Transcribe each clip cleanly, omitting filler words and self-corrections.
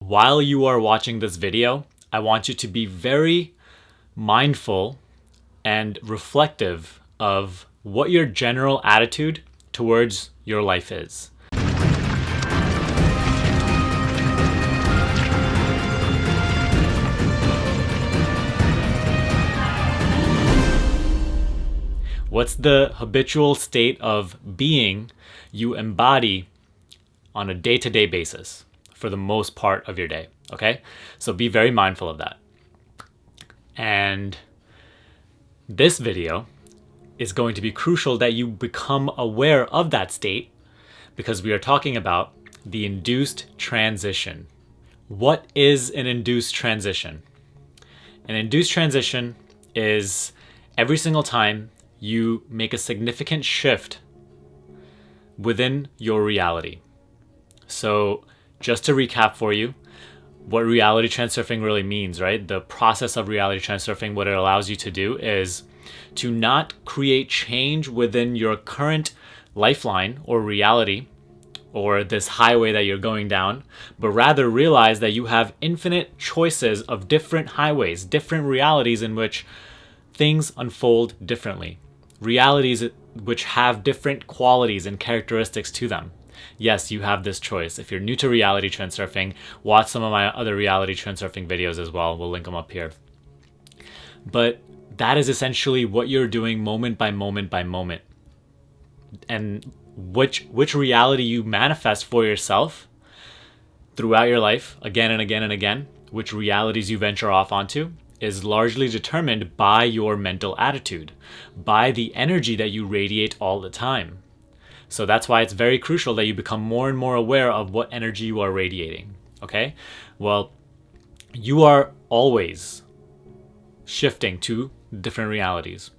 While you are watching this video, I want you to be very mindful and reflective of what your general attitude towards your life is. What's the habitual state of being you embody on a day-to-day basis for the most part of your day, okay? So be very mindful of that. And this video is going to be crucial that you become aware of that state because we are talking about the induced transition. What is an induced transition? An induced transition is every single time you make a significant shift within your reality. So just to recap for you, what reality transurfing really means, right? The process of reality transurfing, what it allows you to do is to not create change within your current lifeline or reality or this highway that you're going down, but rather realize that you have infinite choices of different highways, different realities in which things unfold differently. Realities which have different qualities and characteristics to them. Yes, you have this choice. If you're new to reality transurfing, watch some of my other reality transurfing videos as well. We'll link them up here. But that is essentially what you're doing moment by moment by moment. And which reality you manifest for yourself throughout your life, again and again and again, which realities you venture off onto, is largely determined by your mental attitude, by the energy that you radiate all the time. So that's why it's very crucial that you become more and more aware of what energy you are radiating, okay? Well, you are always shifting to different realities.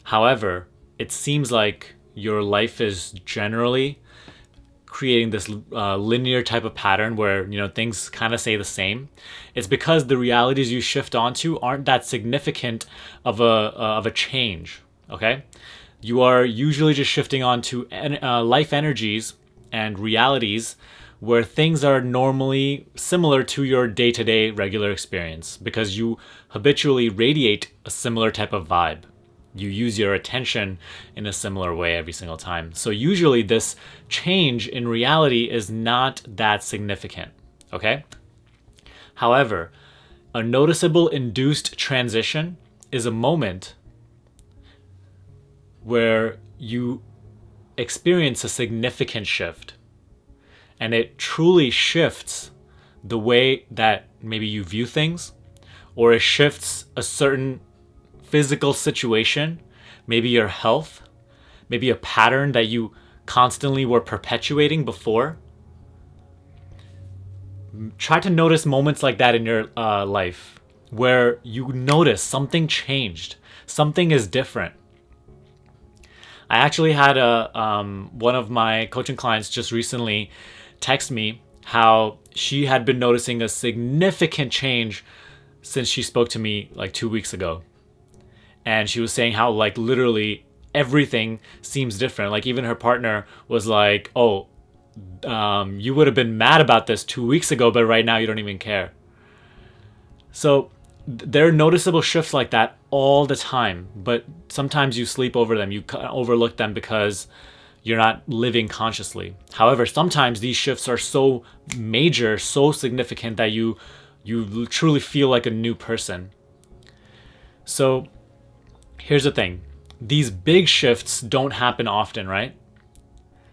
However, it seems like your life is generally creating this linear type of pattern where things kind of stay the same. It's because the realities you shift onto aren't that significant of a change. Okay, you are usually just shifting onto life energies and realities where things are normally similar to your day-to-day regular experience because you habitually radiate a similar type of vibe. You use your attention in a similar way every single time. So usually this change in reality is not that significant, okay? However, a noticeable induced transition is a moment where you experience a significant shift. And it truly shifts the way that maybe you view things, or it shifts a certain physical situation, maybe your health, maybe a pattern that you constantly were perpetuating before. Try to notice moments like that in your life where you notice something changed, something is different. I actually had one of my coaching clients just recently text me how she had been noticing a significant change since she spoke to me like 2 weeks ago. And she was saying how like literally everything seems different. Like even her partner was like, oh, you would have been mad about this 2 weeks ago, but right now you don't even care. So there are noticeable shifts like that all the time, but sometimes you sleep over them. You overlook them because you're not living consciously. However, sometimes these shifts are so major, so significant that you truly feel like a new person. So here's the thing. These big shifts don't happen often, right?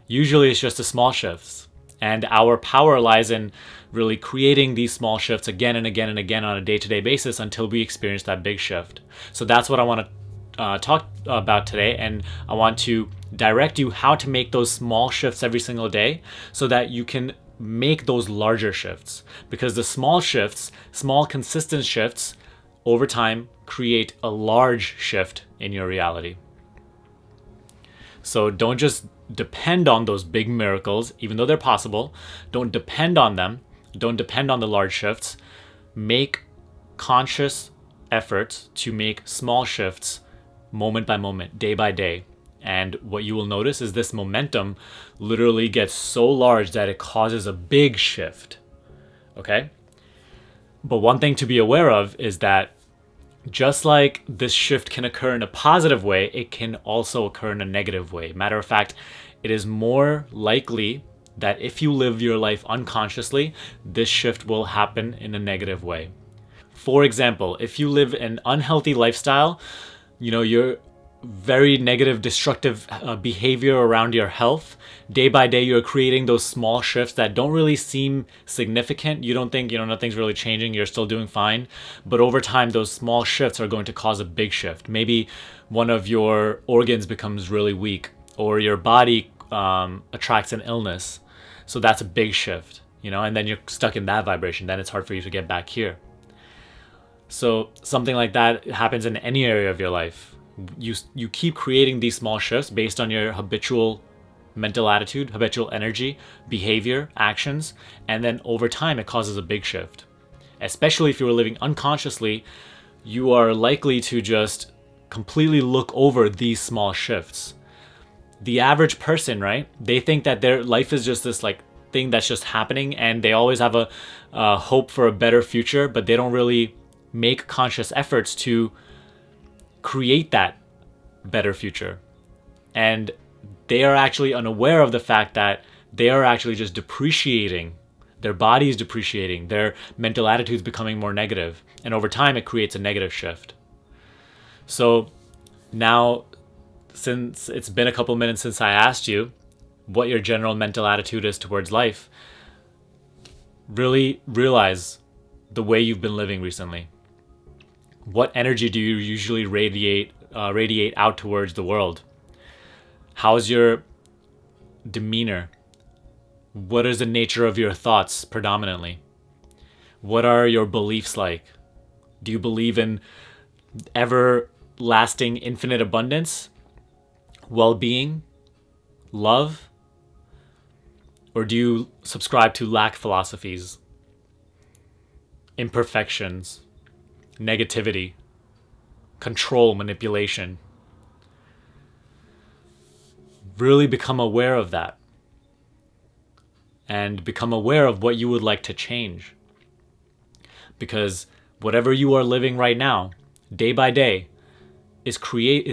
Usually it's just the small shifts. And our power lies in really creating these small shifts again and again and again on a day-to-day basis until we experience that big shift. So that's what I want to talk about today. And I want to direct you how to make those small shifts every single day so that you can make those larger shifts. Because the small shifts, small consistent shifts over time create a large shift in your reality. So don't just depend on those big miracles, even though they're possible. Don't depend on them. Don't depend on the large shifts. Make conscious efforts to make small shifts moment by moment, day by day. And what you will notice is this momentum literally gets so large that it causes a big shift. Okay? But one thing to be aware of is that just like this shift can occur in a positive way, it can also occur in a negative way. Matter of fact, it is more likely that if you live your life unconsciously, this shift will happen in a negative way. For example, if you live an unhealthy lifestyle, you're very negative, destructive behavior around your health. Day by day, you're creating those small shifts that don't really seem significant. You don't think, nothing's really changing. You're still doing fine. But over time, those small shifts are going to cause a big shift. Maybe one of your organs becomes really weak, or your body attracts an illness. So that's a big shift, and then you're stuck in that vibration. Then it's hard for you to get back here. So something like that happens in any area of your life. You keep creating these small shifts based on your habitual mental attitude, habitual energy, behavior, actions, and then over time it causes a big shift. Especially if you're living unconsciously, you are likely to just completely look over these small shifts. The average person, right? They think that their life is just this thing that's just happening, and they always have a hope for a better future, but they don't really make conscious efforts to create that better future. And they are actually unaware of the fact that they are actually just depreciating. Their body is depreciating. Their mental attitude is becoming more negative. And over time, it creates a negative shift. So now, since it's been a couple minutes since I asked you what your general mental attitude is towards life, really realize the way you've been living recently. What energy do you usually radiate out towards the world? How's your demeanor? What is the nature of your thoughts predominantly? What are your beliefs like? Do you believe in everlasting infinite abundance, well-being, love? Or do you subscribe to lack philosophies, imperfections, negativity, control, manipulation? Really become aware of that and become aware of what you would like to change. Because whatever you are living right now, day by day, is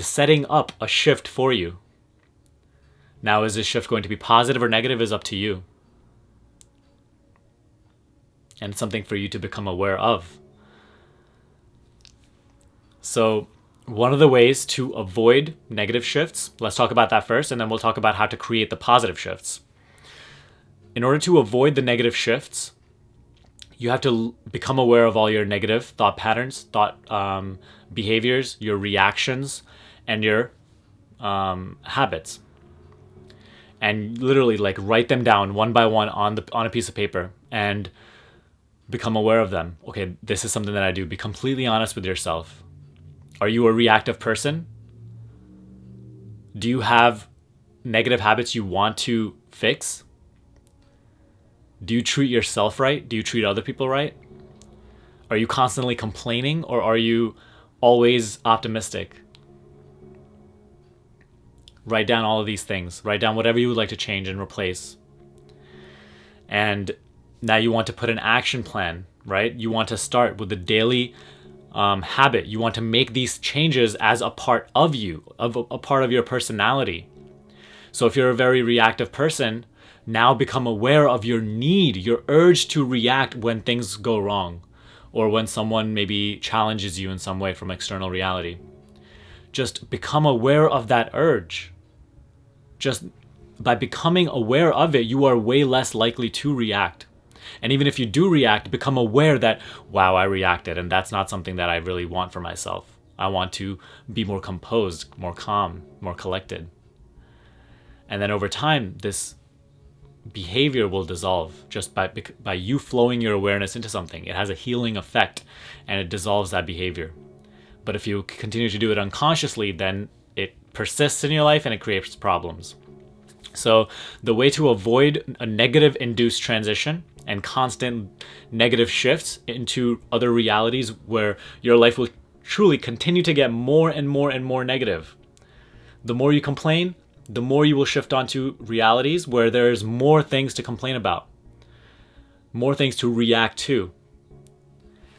setting up a shift for you. Now, is this shift going to be positive or negative is up to you. And it's something for you to become aware of. So one of the ways to avoid negative shifts, let's talk about that first, and then we'll talk about how to create the positive shifts. In order to avoid the negative shifts, you have to become aware of all your negative thought patterns, behaviors, your reactions, and your habits. And literally write them down one by one on a piece of paper and become aware of them. Okay, this is something that I do. Be completely honest with yourself. Are you a reactive person? Do you have negative habits you want to fix? Do you treat yourself right? Do you treat other people right? Are you constantly complaining, or are you always optimistic? Write down all of these things. Write down whatever you would like to change and replace. And now you want to put an action plan, right? You want to start with the daily habit. You want to make these changes as a part of you, a part of your personality. So if you're a very reactive person, now become aware of your need, your urge to react when things go wrong, or when someone maybe challenges you in some way from external reality. Just become aware of that urge. Just by becoming aware of it, you are way less likely to react. And even if you do react, become aware that, wow, I reacted, and that's not something that I really want for myself. I want to be more composed, more calm, more collected. And then over time, this behavior will dissolve just by you flowing your awareness into something. It has a healing effect, and it dissolves that behavior. But if you continue to do it unconsciously, then it persists in your life and it creates problems. So the way to avoid a negative induced transition and constant negative shifts into other realities where your life will truly continue to get more and more and more negative. The more you complain, the more you will shift onto realities where there's more things to complain about, more things to react to.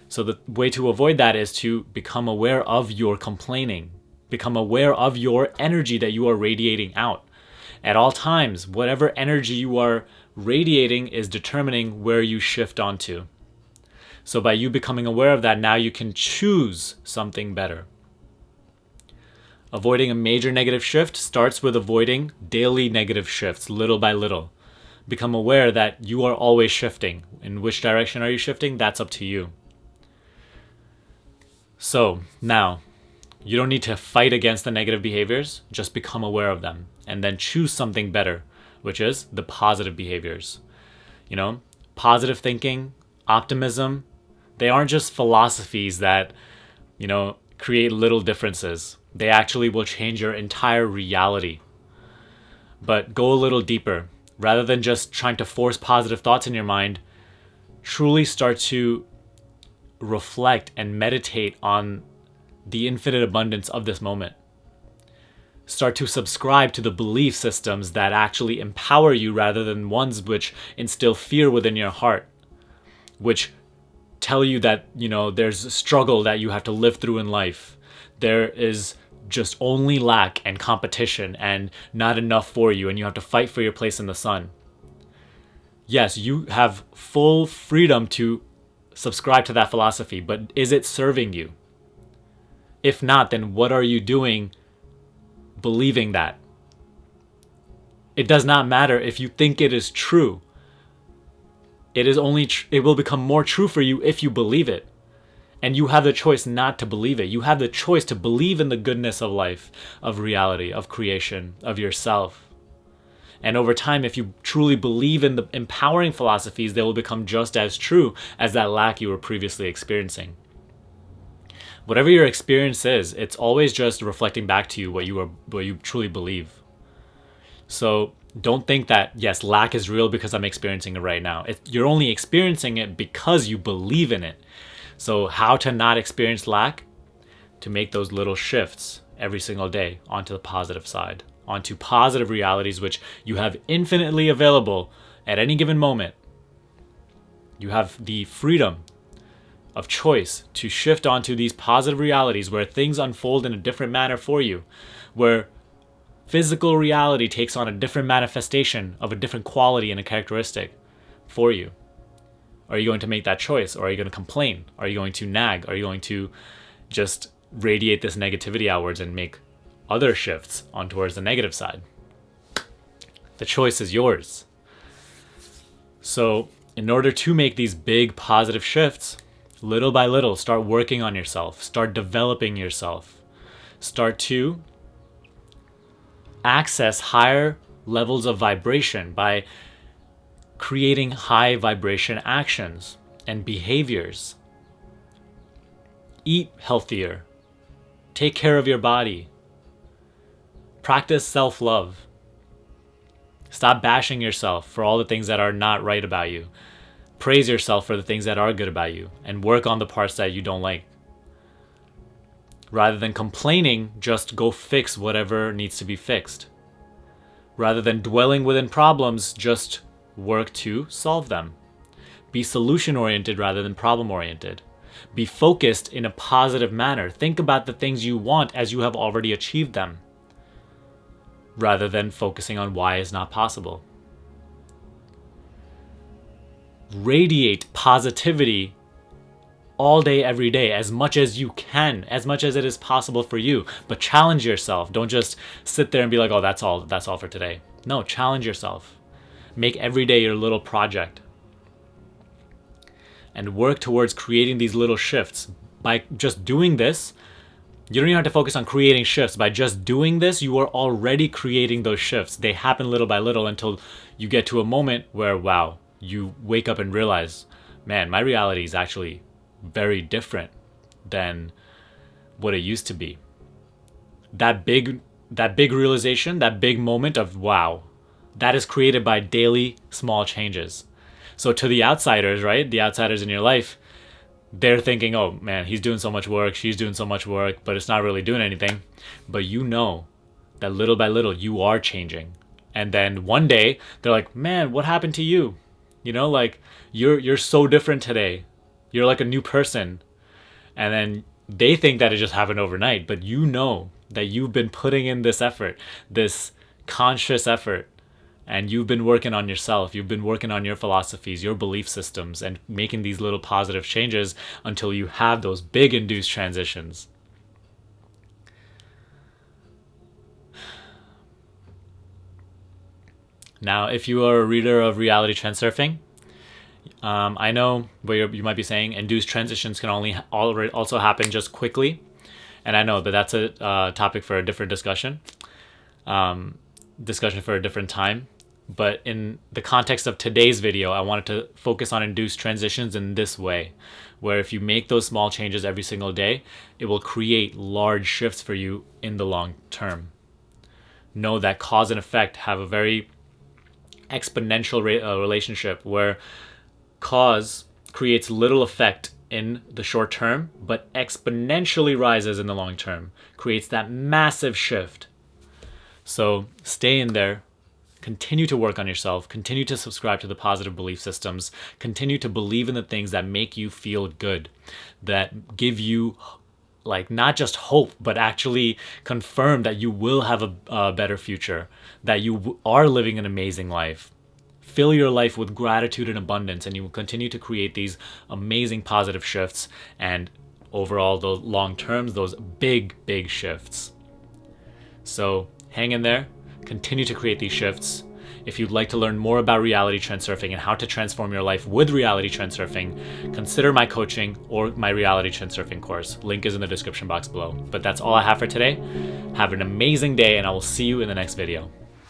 So the way to avoid that is to become aware of your complaining, become aware of your energy that you are radiating out. At all times, whatever energy you are radiating is determining where you shift onto. So by you becoming aware of that, now you can choose something better. Avoiding a major negative shift starts with avoiding daily negative shifts, little by little. Become aware that you are always shifting. In which direction are you shifting? That's up to you. So now, you don't need to fight against the negative behaviors, just become aware of them and then choose something better, which is the positive behaviors. Positive thinking, optimism, they aren't just philosophies that, create little differences. They actually will change your entire reality. But go a little deeper. Rather than just trying to force positive thoughts in your mind, truly start to reflect and meditate on the infinite abundance of this moment. Start to subscribe to the belief systems that actually empower you rather than ones which instill fear within your heart, which tell you that, there's a struggle that you have to live through in life. There is just only lack and competition and not enough for you, and you have to fight for your place in the sun. Yes, you have full freedom to subscribe to that philosophy, but is it serving you? If not, then what are you doing believing that? It does not matter if you think it is true. It is only it will become more true for you if you believe it. And you have the choice not to believe it. You have the choice to believe in the goodness of life, of reality, of creation, of yourself. And over time, if you truly believe in the empowering philosophies, they will become just as true as that lack you were previously experiencing. Whatever your experience is, it's always just reflecting back to you what you truly believe. So don't think that, yes, lack is real because I'm experiencing it right now. You're only experiencing it because you believe in it. So how to not experience lack? To make those little shifts every single day onto the positive side, onto positive realities which you have infinitely available at any given moment. You have the freedom of choice to shift onto these positive realities where things unfold in a different manner for you, where physical reality takes on a different manifestation of a different quality and a characteristic for you. Are you going to make that choice, or are you going to complain? Are you going to nag? Are you going to just radiate this negativity outwards and make other shifts on towards the negative side? The choice is yours. So in order to make these big positive shifts, little by little, start working on yourself, start developing yourself, start to access higher levels of vibration by creating high vibration actions and behaviors. Eat healthier. Take care of your body. Practice self-love. Stop bashing yourself for all the things that are not right about you. Praise yourself for the things that are good about you and work on the parts that you don't like. Rather than complaining, just go fix whatever needs to be fixed. Rather than dwelling within problems, just work to solve them. Be solution-oriented rather than problem-oriented. Be focused in a positive manner. Think about the things you want as you have already achieved them, rather than focusing on why it's not possible. Radiate positivity all day, every day, as much as you can, as much as it is possible for you. But challenge yourself. Don't just sit there and be like, oh, that's all for today. No, challenge yourself. Make every day your little project. And work towards creating these little shifts. By just doing this, you don't even have to focus on creating shifts. By just doing this, you are already creating those shifts. They happen little by little until you get to a moment where, wow, you wake up and realize, man, my reality is actually very different than what it used to be. That big realization, that big moment of wow, that is created by daily small changes. So to the outsiders, right? The outsiders in your life, they're thinking, oh man, he's doing so much work, she's doing so much work, but it's not really doing anything. But you know that little by little you are changing. And then one day they're like, man, what happened to you? Like you're so different today. You're like a new person. And then they think that it just happened overnight, but you know that you've been putting in this effort, this conscious effort, and you've been working on yourself. You've been working on your philosophies, your belief systems, and making these little positive changes until you have those big induced transitions. Now, if you are a reader of Reality Transurfing, I know where you might be saying induced transitions can only also happen just quickly. And I know, but that's a topic for a different discussion for a different time. But in the context of today's video, I wanted to focus on induced transitions in this way, where if you make those small changes every single day, it will create large shifts for you in the long term. Know that cause and effect have a very exponential relationship, where cause creates little effect in the short term, but exponentially rises in the long term, creates that massive shift. So stay in there, continue to work on yourself, continue to subscribe to the positive belief systems, continue to believe in the things that make you feel good, that give you like not just hope, but actually confirm that you will have a better future, that you are living an amazing life. Fill your life with gratitude and abundance, and you will continue to create these amazing positive shifts, and overall, those long terms, those big shifts. So hang in there, continue to create these shifts. If you'd like to learn more about Reality Transurfing and how to transform your life with Reality Transurfing, consider my coaching or my Reality Transurfing course. Link is in the description box below. But that's all I have for today. Have an amazing day, and I will see you in the next video.